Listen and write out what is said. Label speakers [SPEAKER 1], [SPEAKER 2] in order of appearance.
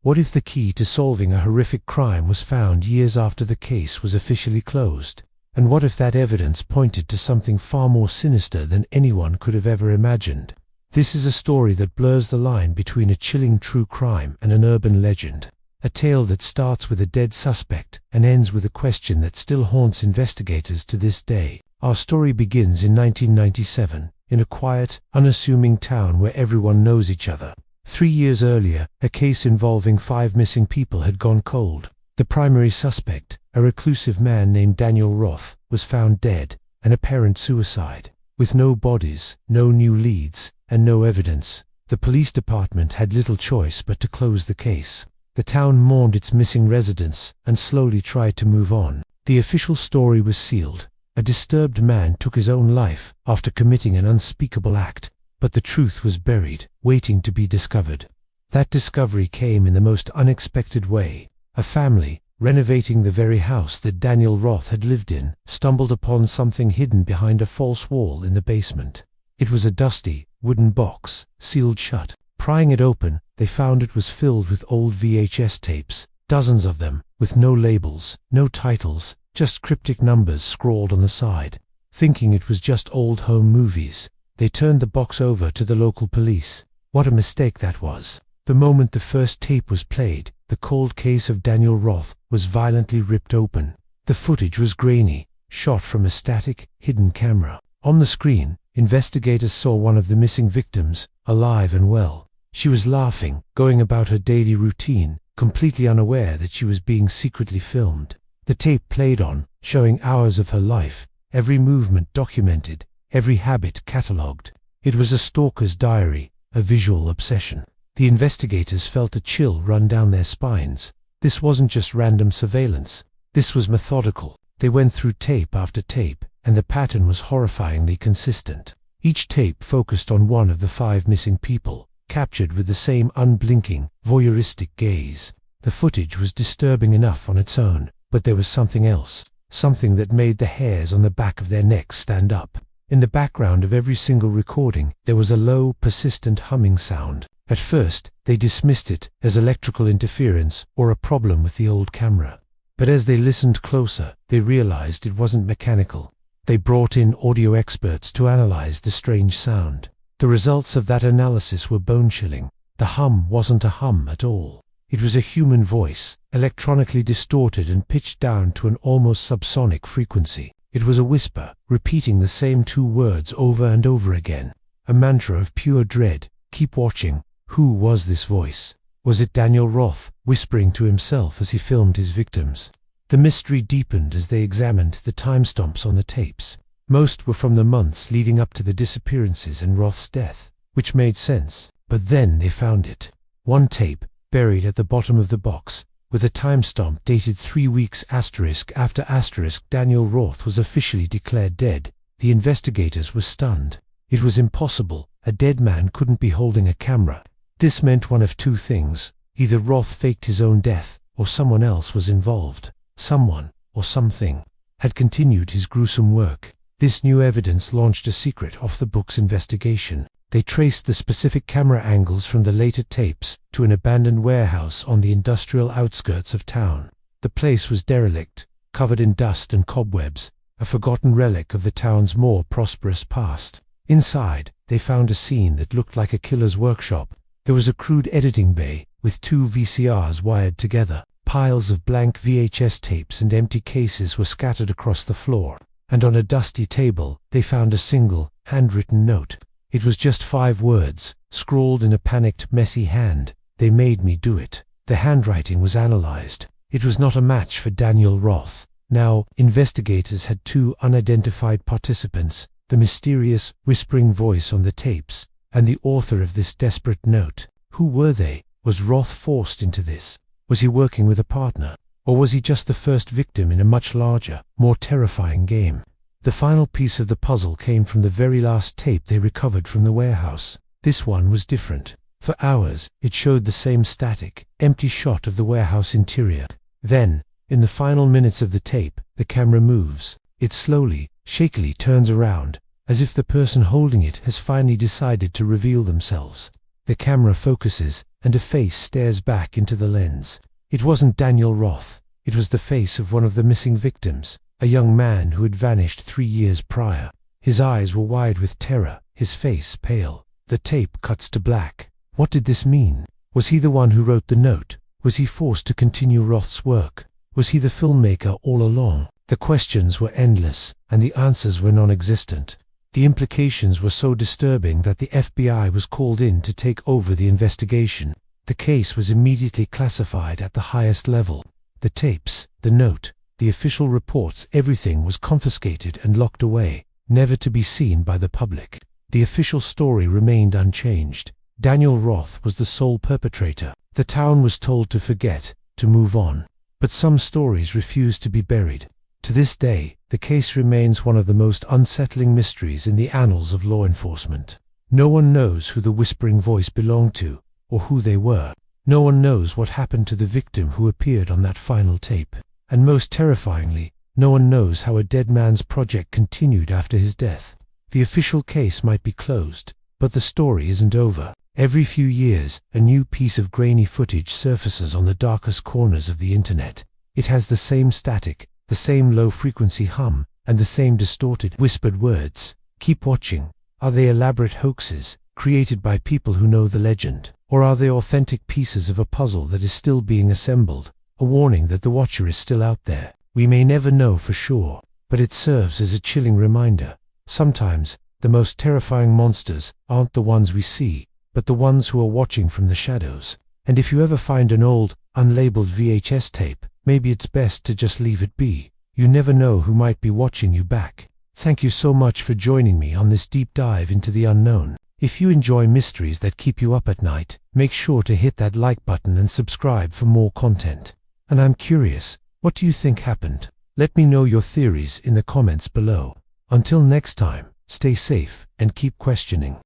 [SPEAKER 1] What if the key to solving a horrific crime was found years after the case was officially closed? And what if that evidence pointed to something far more sinister than anyone could have ever imagined? This is a story that blurs the line between a chilling true crime and an urban legend. A tale that starts with a dead suspect and ends with a question that still haunts investigators to this day. Our story begins in 1997, in a quiet, unassuming town where everyone knows each other. 3 years earlier, a case involving 5 missing people had gone cold. The primary suspect, a reclusive man named Daniel Roth, was found dead, an apparent suicide. With no bodies, no new leads, and no evidence, the police department had little choice but to close the case. The town mourned its missing residents and slowly tried to move on. The official story was sealed. A disturbed man took his own life after committing an unspeakable act, but the truth was buried, waiting to be discovered. That discovery came in the most unexpected way. A family, renovating the very house that Daniel Roth had lived in, stumbled upon something hidden behind a false wall in the basement. It was a dusty, wooden box, sealed shut. Prying it open, they found it was filled with old VHS tapes, dozens of them, with no labels, no titles, just cryptic numbers scrawled on the side. Thinking it was just old home movies, they turned the box over to the local police. What a mistake that was. The moment the first tape was played, the cold case of Daniel Roth was violently ripped open. The footage was grainy, shot from a static, hidden camera. On the screen, investigators saw one of the missing victims, alive and well. She was laughing, going about her daily routine, completely unaware that she was being secretly filmed. The tape played on, showing hours of her life, every movement documented, every habit catalogued. It was a stalker's diary, a visual obsession. The investigators felt a chill run down their spines. This wasn't just random surveillance. This was methodical. They went through tape after tape, and the pattern was horrifyingly consistent. Each tape focused on one of the 5 missing people, captured with the same unblinking, voyeuristic gaze. The footage was disturbing enough on its own, but there was something else, something that made the hairs on the back of their necks stand up. In the background of every single recording, there was a low, persistent humming sound. At first, they dismissed it as electrical interference or a problem with the old camera. But as they listened closer, they realized it wasn't mechanical. They brought in audio experts to analyze the strange sound. The results of that analysis were bone-chilling. The hum wasn't a hum at all. It was a human voice, electronically distorted and pitched down to an almost subsonic frequency. It was a whisper, repeating the same 2 words over and over again. A mantra of pure dread. Keep watching. Who was this voice? Was it Daniel Roth, whispering to himself as he filmed his victims? The mystery deepened as they examined the timestamps on the tapes. Most were from the months leading up to the disappearances and Roth's death, which made sense. But then they found it. One tape, buried at the bottom of the box, with a timestamp dated 3 weeks after Daniel Roth was officially declared dead. The investigators were stunned. It was impossible. A dead man couldn't be holding a camera. This meant one of 2 things. Either Roth faked his own death, or someone else was involved. Someone, or something, had continued his gruesome work. This new evidence launched a secret off-the-books investigation. They traced the specific camera angles from the later tapes to an abandoned warehouse on the industrial outskirts of town. The place was derelict, covered in dust and cobwebs, a forgotten relic of the town's more prosperous past. Inside, they found a scene that looked like a killer's workshop. There was a crude editing bay, with 2 VCRs wired together. Piles of blank VHS tapes and empty cases were scattered across the floor. And on a dusty table, they found a single, handwritten note. It was just 5 words, scrawled in a panicked, messy hand. They made me do it. The handwriting was analyzed. It was not a match for Daniel Roth. Now, investigators had 2 unidentified participants, the mysterious, whispering voice on the tapes, and the author of this desperate note. Who were they? Was Roth forced into this? Was he working with a partner? Or was he just the first victim in a much larger, more terrifying game? The final piece of the puzzle came from the very last tape they recovered from the warehouse. This one was different. For hours, it showed the same static, empty shot of the warehouse interior. Then, in the final minutes of the tape, the camera moves. It slowly, shakily turns around, as if the person holding it has finally decided to reveal themselves. The camera focuses, and a face stares back into the lens. It wasn't Daniel Roth. It was the face of one of the missing victims, a young man who had vanished 3 years prior. His eyes were wide with terror, his face pale. The tape cuts to black. What did this mean? Was he the one who wrote the note? Was he forced to continue Roth's work? Was he the filmmaker all along? The questions were endless, and the answers were non-existent. The implications were so disturbing that the FBI was called in to take over the investigation. The case was immediately classified at the highest level. The tapes, the note, the official reports, everything was confiscated and locked away, never to be seen by the public. The official story remained unchanged. Daniel Roth was the sole perpetrator. The town was told to forget, to move on. But some stories refused to be buried. To this day, the case remains one of the most unsettling mysteries in the annals of law enforcement. No one knows who the whispering voice belonged to, or who they were. No one knows what happened to the victim who appeared on that final tape. And most terrifyingly, no one knows how a dead man's project continued after his death. The official case might be closed, but the story isn't over. Every few years, a new piece of grainy footage surfaces on the darkest corners of the internet. It has the same static, the same low-frequency hum, and the same distorted, whispered words. Keep watching. Are they elaborate hoaxes, created by people who know the legend? Or are they authentic pieces of a puzzle that is still being assembled? A warning that the watcher is still out there. We may never know for sure, but it serves as a chilling reminder. Sometimes, the most terrifying monsters aren't the ones we see, but the ones who are watching from the shadows. And if you ever find an old, unlabeled VHS tape, maybe it's best to just leave it be. You never know who might be watching you back. Thank you so much for joining me on this deep dive into the unknown. If you enjoy mysteries that keep you up at night, make sure to hit that like button and subscribe for more content. And I'm curious, what do you think happened? Let me know your theories in the comments below. Until next time, stay safe and keep questioning.